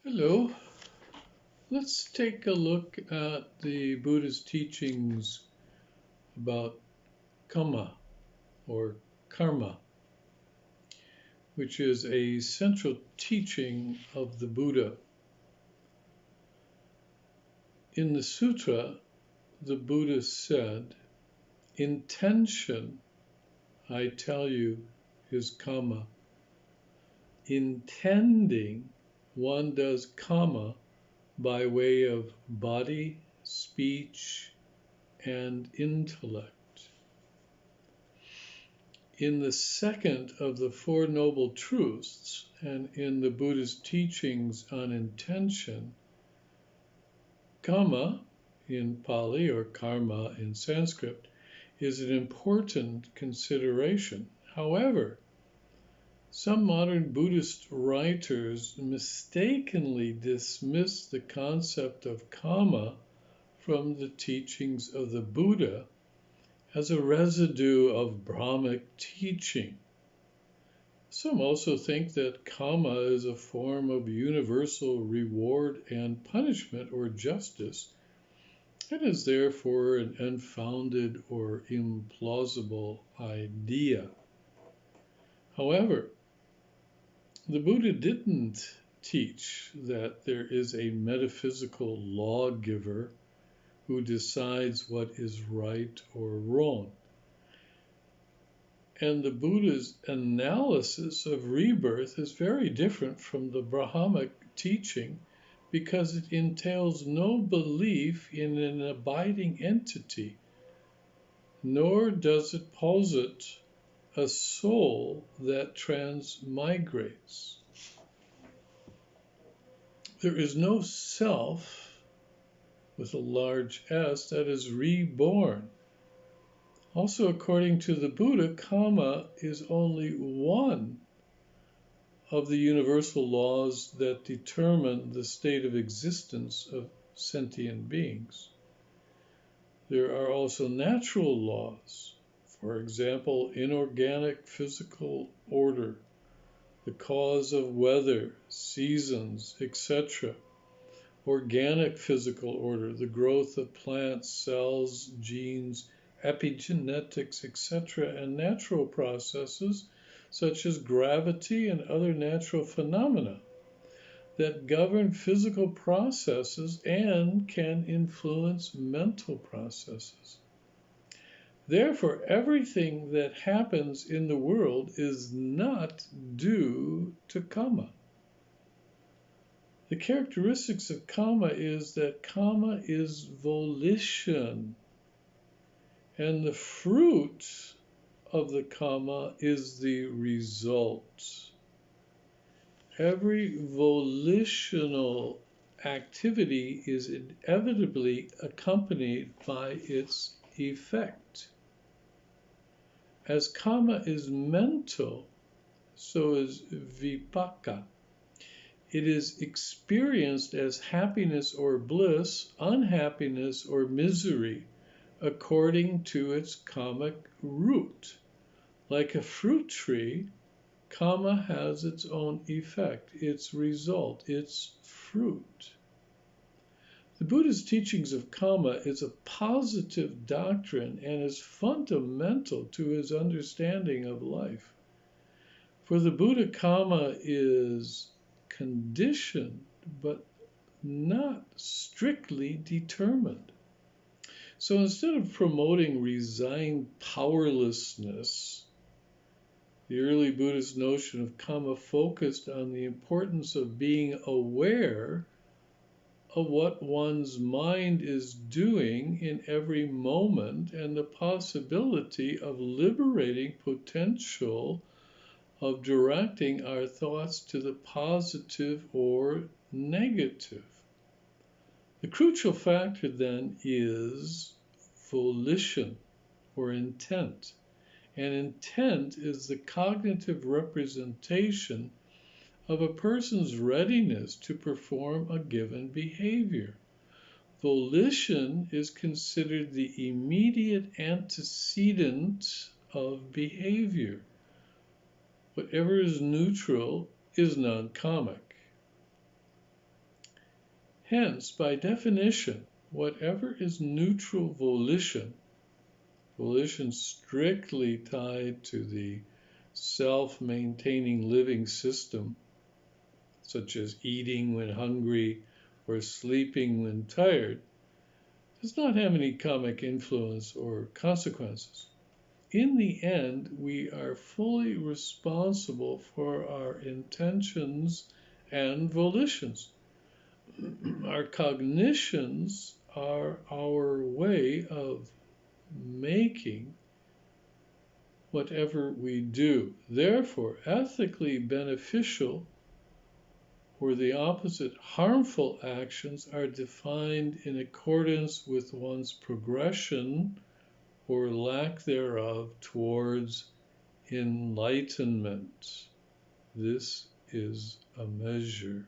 Hello. Let's take a look at the Buddha's teachings about kamma or karma, which is a central teaching of the Buddha. In the sutra, the Buddha said, intention, I tell you, is kamma. Intending, one does kamma by way of body, speech, and intellect. In the second of the Four Noble Truths, and in the Buddha's teachings on intention, kamma in Pali or karma in Sanskrit is an important consideration. However, some modern Buddhist writers mistakenly dismiss the concept of kamma from the teachings of the Buddha as a residue of Brahmic teaching. Some also think that kamma is a form of universal reward and punishment or justice, and is therefore an unfounded or implausible idea. However, the Buddha didn't teach that there is a metaphysical lawgiver who decides what is right or wrong. And the Buddha's analysis of rebirth is very different from the Brahmic teaching because it entails no belief in an abiding entity, nor does it posit a soul that transmigrates. There is no self with a large S that is reborn. Also, according to the Buddha, kamma is only one of the universal laws that determine the state of existence of sentient beings. There are also natural laws, for example, inorganic physical order, the cause of weather, seasons, etc. Organic physical order, the growth of plants, cells, genes, epigenetics, etc., and natural processes such as gravity and other natural phenomena that govern physical processes and can influence mental processes. Therefore, everything that happens in the world is not due to kamma. The characteristics of kamma is that kamma is volition, and the fruit of the kamma is the result. Every volitional activity is inevitably accompanied by its effect. As kamma is mental, so is vipaka. It is experienced as happiness or bliss, unhappiness or misery, according to its kammic root. Like a fruit tree, kamma has its own effect, its result, its fruit. The Buddha's teachings of kamma is a positive doctrine and is fundamental to his understanding of life. For the Buddha, kamma is conditioned, but not strictly determined. So instead of promoting resigned powerlessness, the early Buddhist notion of kamma focused on the importance of being aware of what one's mind is doing in every moment and the possibility of liberating potential of directing our thoughts to the positive or negative. The crucial factor then is volition or intent. And intent is the cognitive representation of a person's readiness to perform a given behavior. Volition is considered the immediate antecedent of behavior. Whatever is neutral is non-kammic. Hence, by definition, whatever is neutral volition, volition strictly tied to the self-maintaining living system, such as eating when hungry or sleeping when tired, does not have any karmic influence or consequences. In the end, we are fully responsible for our intentions and volitions. Our cognitions are our way of making whatever we do. Therefore, ethically beneficial or the opposite, harmful actions are defined in accordance with one's progression or lack thereof towards enlightenment. This is a measure.